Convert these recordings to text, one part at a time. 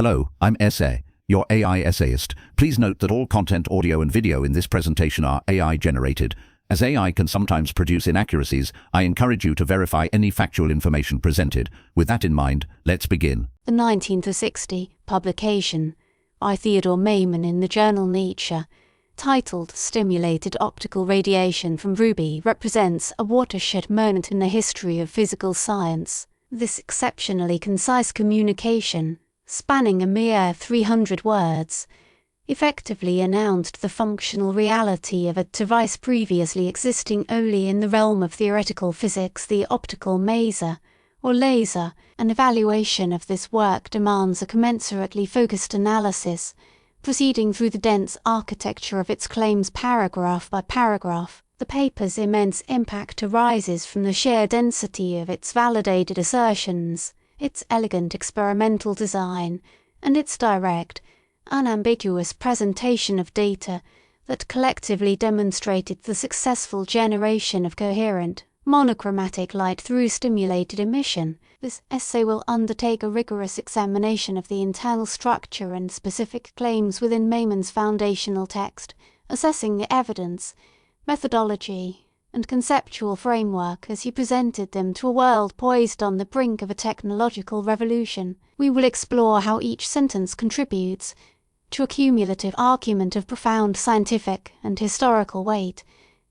Hello, I'm Essay, your AI essayist. Please note that all content, audio and video in this presentation are AI generated. As AI can sometimes produce inaccuracies, I encourage you to verify any factual information presented. With that in mind, let's begin. The 1960 publication by Theodore Maiman in the journal Nature, titled Stimulated Optical Radiation from Ruby, represents a watershed moment in the history of physical science. This exceptionally concise communication, spanning a mere 300 words, effectively announced the functional reality of a device previously existing only in the realm of theoretical physics, the optical maser, or laser. An evaluation of this work demands a commensurately focused analysis, proceeding through the dense architecture of its claims paragraph by paragraph. The paper's immense impact arises from the sheer density of its validated assertions, its elegant experimental design, and its direct, unambiguous presentation of data that collectively demonstrated the successful generation of coherent, monochromatic light through stimulated emission. This essay will undertake a rigorous examination of the internal structure and specific claims within Maiman's foundational text, assessing the evidence, methodology, and conceptual framework as he presented them to a world poised on the brink of a technological revolution. We will explore how each sentence contributes to a cumulative argument of profound scientific and historical weight,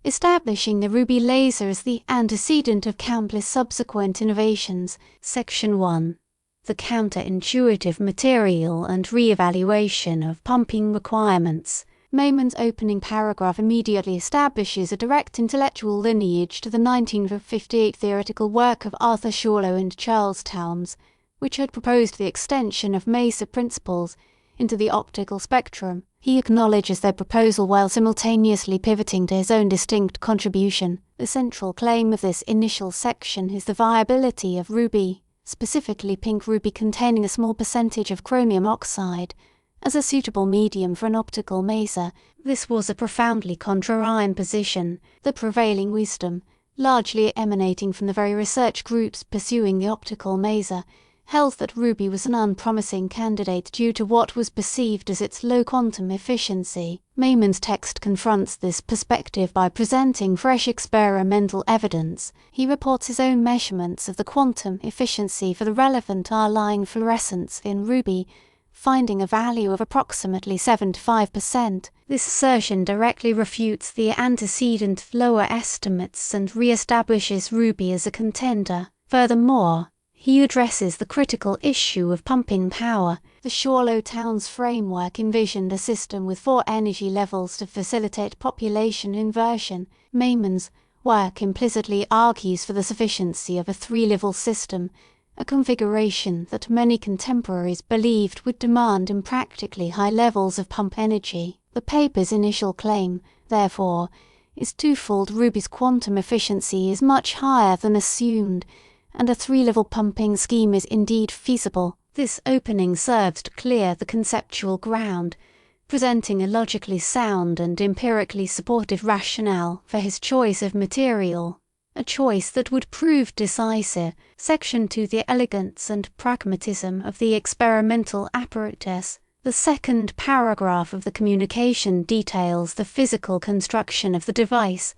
establishing the ruby laser as the antecedent of countless subsequent innovations. Section 1. The counterintuitive material and re-evaluation of pumping requirements. Maiman's opening paragraph immediately establishes a direct intellectual lineage to the 1958 theoretical work of Arthur Schawlow and Charles Townes, which had proposed the extension of Maser principles into the optical spectrum. He acknowledges their proposal while simultaneously pivoting to his own distinct contribution. The central claim of this initial section is the viability of ruby, specifically pink ruby containing a small percentage of chromium oxide, as a suitable medium for an optical maser. This was a profoundly contrarian position, the prevailing wisdom, largely emanating from the very research groups pursuing the optical maser, held that ruby was an unpromising candidate due to what was perceived as its low quantum efficiency. Maiman's text confronts this perspective by presenting fresh experimental evidence. He reports his own measurements of the quantum efficiency for the relevant R-line fluorescence in ruby, finding a value of approximately 75%. This assertion directly refutes the antecedent lower estimates and re-establishes ruby as a contender. Furthermore, he addresses the critical issue of pumping power. The Schawlow-Townes framework envisioned a system with 4 energy levels to facilitate population inversion. Maiman's work implicitly argues for the sufficiency of a 3-level system, a configuration that many contemporaries believed would demand impractically high levels of pump energy. The paper's initial claim, therefore, is twofold. Ruby's quantum efficiency is much higher than assumed, and a 3-level pumping scheme is indeed feasible. This opening serves to clear the conceptual ground, presenting a logically sound and empirically supportive rationale for his choice of material, a choice that would prove decisive. Section 2. The elegance and pragmatism of the experimental apparatus. The second paragraph of the communication details the physical construction of the device,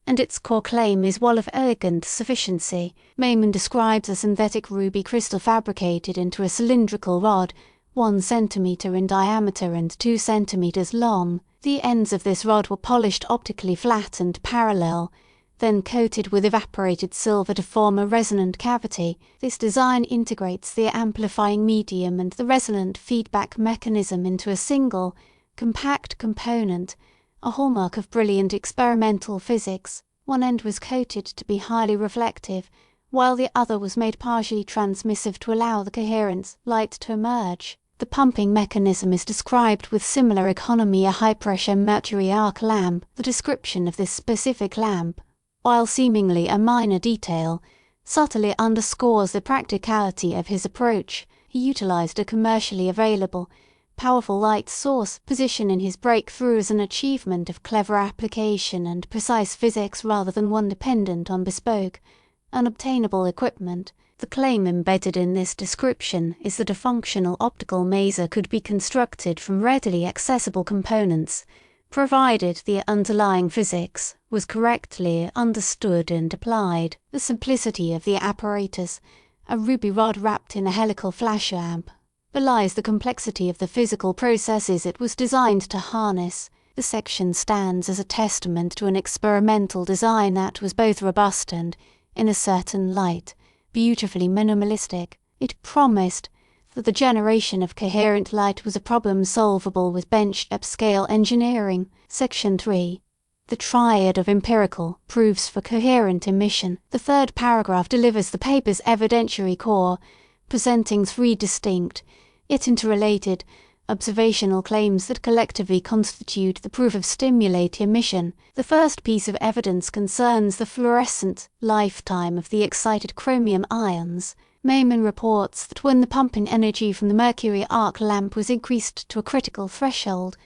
and its core claim is one of elegant sufficiency. Maiman describes a synthetic ruby crystal fabricated into a cylindrical rod, 1 centimeter in diameter and 2 centimeters long. The ends of this rod were polished optically flat and parallel, then coated with evaporated silver to form a resonant cavity. This design integrates the amplifying medium and the resonant feedback mechanism into a single, compact component, a hallmark of brilliant experimental physics. One end was coated to be highly reflective, while the other was made partially transmissive to allow the coherent light to emerge. The pumping mechanism is described with similar economy a high-pressure mercury arc lamp. The description of this specific lamp, while seemingly a minor detail, subtly underscores the practicality of his approach. He utilized a commercially available, powerful light source position in his breakthrough as an achievement of clever application and precise physics rather than one dependent on bespoke, unobtainable equipment. The claim embedded in this description is that a functional optical maser could be constructed from readily accessible components, provided the underlying physics was correctly understood and applied. The simplicity of the apparatus, a ruby rod wrapped in a helical flash lamp, belies the complexity of the physical processes it was designed to harness. The section stands as a testament to an experimental design that was both robust and, in a certain light, beautifully minimalistic. It promised that the generation of coherent light was a problem solvable with bench-upscale engineering. Section 3. The triad of empirical proofs for coherent emission. The third paragraph delivers the paper's evidentiary core, presenting three distinct, yet interrelated, observational claims that collectively constitute the proof of stimulate emission. The first piece of evidence concerns the fluorescent lifetime of the excited chromium ions. Maiman reports that when the pumping energy from the mercury arc lamp was increased to a critical threshold,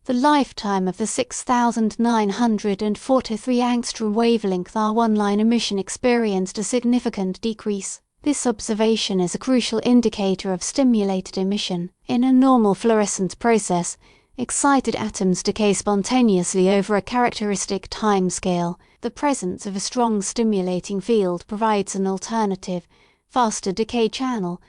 the lifetime of the 6,943 angstrom wavelength R1 line emission experienced a significant decrease. This observation is a crucial indicator of stimulated emission. In a normal fluorescent process, excited atoms decay spontaneously over a characteristic timescale. The presence of a strong stimulating field provides an alternative, faster decay channel,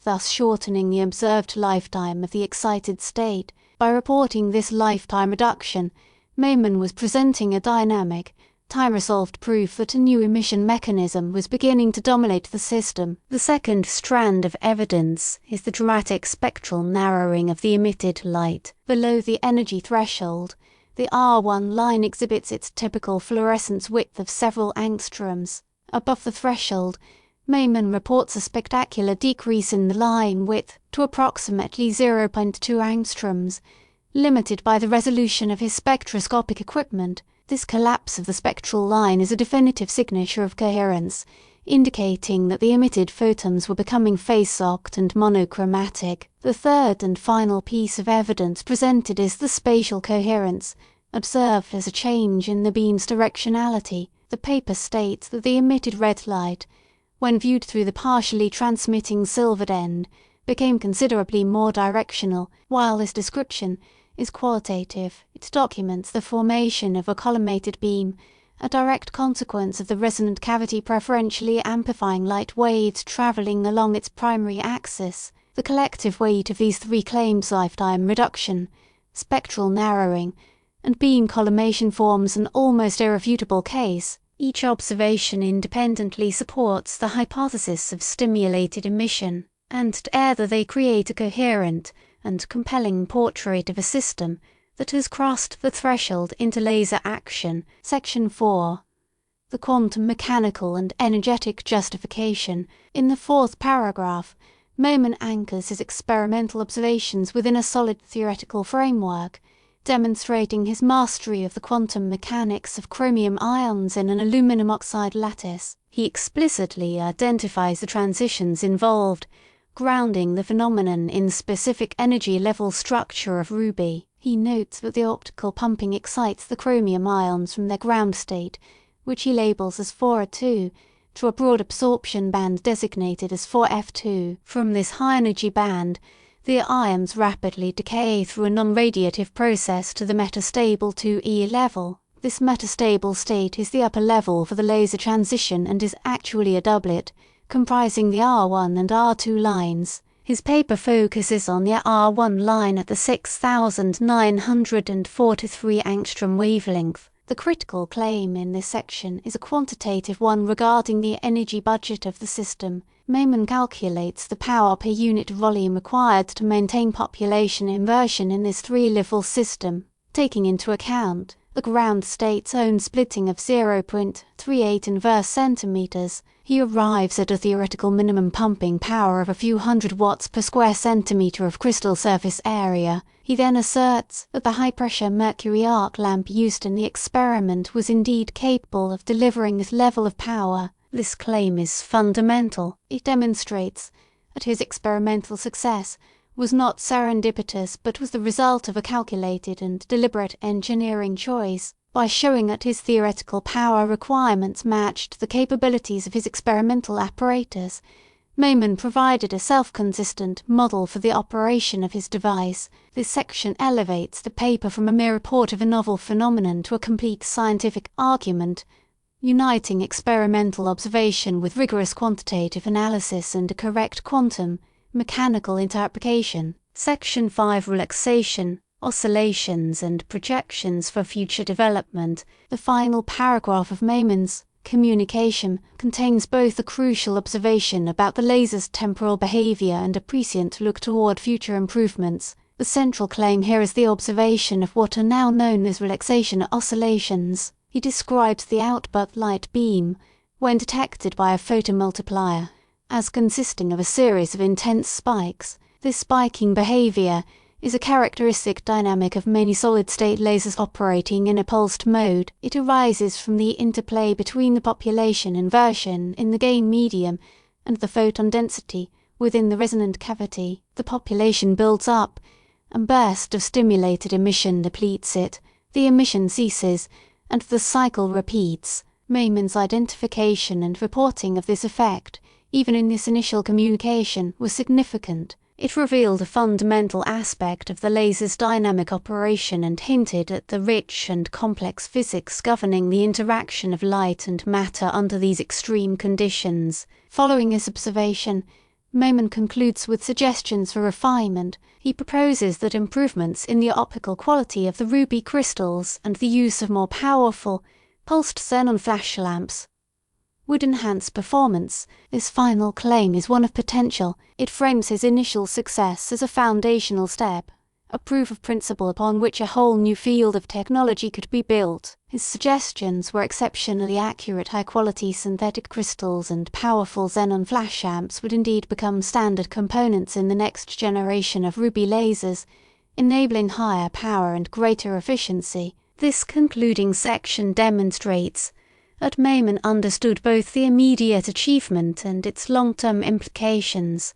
thus shortening the observed lifetime of the excited state. By reporting this lifetime reduction, Maiman was presenting a dynamic, time-resolved proof that a new emission mechanism was beginning to dominate the system. The second strand of evidence is the dramatic spectral narrowing of the emitted light. Below the energy threshold, the R1 line exhibits its typical fluorescence width of several angstroms. Above the threshold, Maiman reports a spectacular decrease in the line width to approximately 0.2 angstroms, limited by the resolution of his spectroscopic equipment. This collapse of the spectral line is a definitive signature of coherence, indicating that the emitted photons were becoming phase-locked and monochromatic. The third and final piece of evidence presented is the spatial coherence, observed as a change in the beam's directionality. The paper states that the emitted red light, when viewed through the partially transmitting silvered end, became considerably more directional. While this description is qualitative, it documents the formation of a collimated beam, a direct consequence of the resonant cavity preferentially amplifying light waves travelling along its primary axis. The collective weight of these three claims, lifetime reduction, spectral narrowing, and beam collimation, forms an almost irrefutable case. Each observation independently supports the hypothesis of stimulated emission, and together they create a coherent and compelling portrait of a system that has crossed the threshold into laser action. Section 4. The quantum mechanical and energetic justification. In the fourth paragraph, Maiman anchors his experimental observations within a solid theoretical framework, demonstrating his mastery of the quantum mechanics of chromium ions in an aluminum oxide lattice. He explicitly identifies the transitions involved, grounding the phenomenon in specific energy level structure of ruby. He notes that the optical pumping excites the chromium ions from their ground state, which he labels as 4A2, to a broad absorption band designated as 4F2. From this high-energy band, the ions rapidly decay through a non-radiative process to the metastable 2E level. This metastable state is the upper level for the laser transition and is actually a doublet, comprising the R1 and R2 lines. His paper focuses on the R1 line at the 6,943 angstrom wavelength. The critical claim in this section is a quantitative one regarding the energy budget of the system. Maiman calculates the power per unit volume required to maintain population inversion in this three-level system, taking into account the ground state's own splitting of 0.38 inverse centimeters. He arrives at a theoretical minimum pumping power of a few hundred watts per square centimeter of crystal surface area. He then asserts that the high-pressure mercury arc lamp used in the experiment was indeed capable of delivering this level of power. This claim is fundamental. It demonstrates that his experimental success was not serendipitous but was the result of a calculated and deliberate engineering choice. By showing that his theoretical power requirements matched the capabilities of his experimental apparatus, Maiman provided a self-consistent model for the operation of his device. This section elevates the paper from a mere report of a novel phenomenon to a complete scientific argument, uniting experimental observation with rigorous quantitative analysis and a correct quantum, mechanical interpretation. Section 5: Relaxation, Oscillations and Projections for Future Development. The final paragraph of Maiman's Communication contains both a crucial observation about the laser's temporal behavior and a prescient look toward future improvements. The central claim here is the observation of what are now known as relaxation oscillations. He describes the output light beam, when detected by a photomultiplier, as consisting of a series of intense spikes. This spiking behavior is a characteristic dynamic of many solid-state lasers operating in a pulsed mode. It arises from the interplay between the population inversion in the gain medium and the photon density within the resonant cavity. The population builds up, a burst of stimulated emission depletes it, the emission ceases, and the cycle repeats. Maiman's identification and reporting of this effect, even in this initial communication, was significant. It revealed a fundamental aspect of the laser's dynamic operation and hinted at the rich and complex physics governing the interaction of light and matter under these extreme conditions. Following this observation, Maiman concludes with suggestions for refinement. He proposes that improvements in the optical quality of the ruby crystals and the use of more powerful, pulsed xenon flash lamps would enhance performance. This final claim is one of potential. It frames his initial success as a foundational step, a proof of principle upon which a whole new field of technology could be built. His suggestions were exceptionally accurate. High-quality synthetic crystals and powerful xenon flash amps would indeed become standard components in the next generation of ruby lasers, enabling higher power and greater efficiency. This concluding section demonstrates that Maiman understood both the immediate achievement and its long-term implications,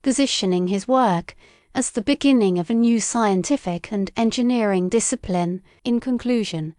positioning his work as the beginning of a new scientific and engineering discipline. In conclusion,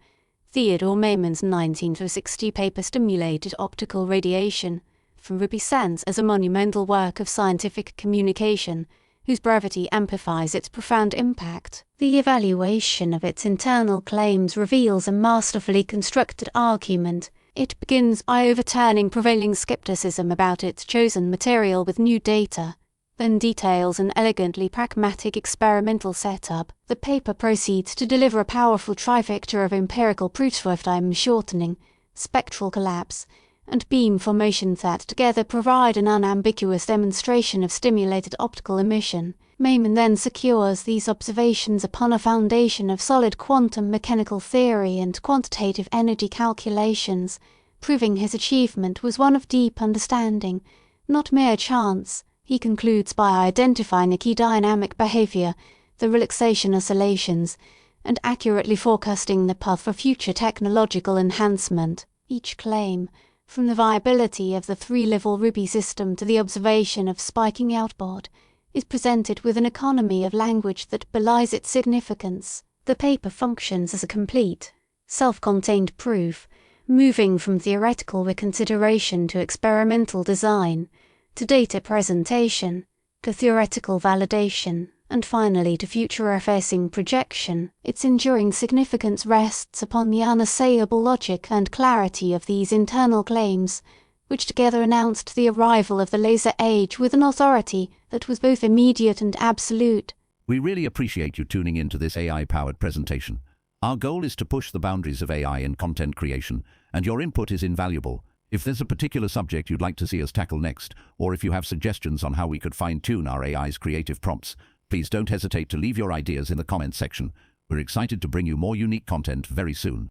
Theodore Maiman's 1960 paper stimulated optical radiation from ruby stands as a monumental work of scientific communication, whose brevity amplifies its profound impact. The evaluation of its internal claims reveals a masterfully constructed argument. It begins by overturning prevailing skepticism about its chosen material with new data, then details an elegantly pragmatic experimental setup. The paper proceeds to deliver a powerful trifecta of empirical proofs of time shortening, spectral collapse, and beam formations that together provide an unambiguous demonstration of stimulated optical emission. Maiman then secures these observations upon a foundation of solid quantum mechanical theory and quantitative energy calculations, proving his achievement was one of deep understanding, not mere chance. He concludes by identifying a key dynamic behavior, the relaxation oscillations, and accurately forecasting the path for future technological enhancement. Each claim, from the viability of the three-level ruby system to the observation of spiking output, is presented with an economy of language that belies its significance. The paper functions as a complete, self-contained proof, moving from theoretical reconsideration to experimental design, to data presentation, to theoretical validation, and finally to future-effacing projection. Its enduring significance rests upon the unassailable logic and clarity of these internal claims, which together announced the arrival of the laser age with an authority that was both immediate and absolute. We really appreciate you tuning in to this AI-powered presentation. Our goal is to push the boundaries of AI in content creation, and your input is invaluable. If there's a particular subject you'd like to see us tackle next, or if you have suggestions on how we could fine-tune our AI's creative prompts, please don't hesitate to leave your ideas in the comments section. We're excited to bring you more unique content very soon.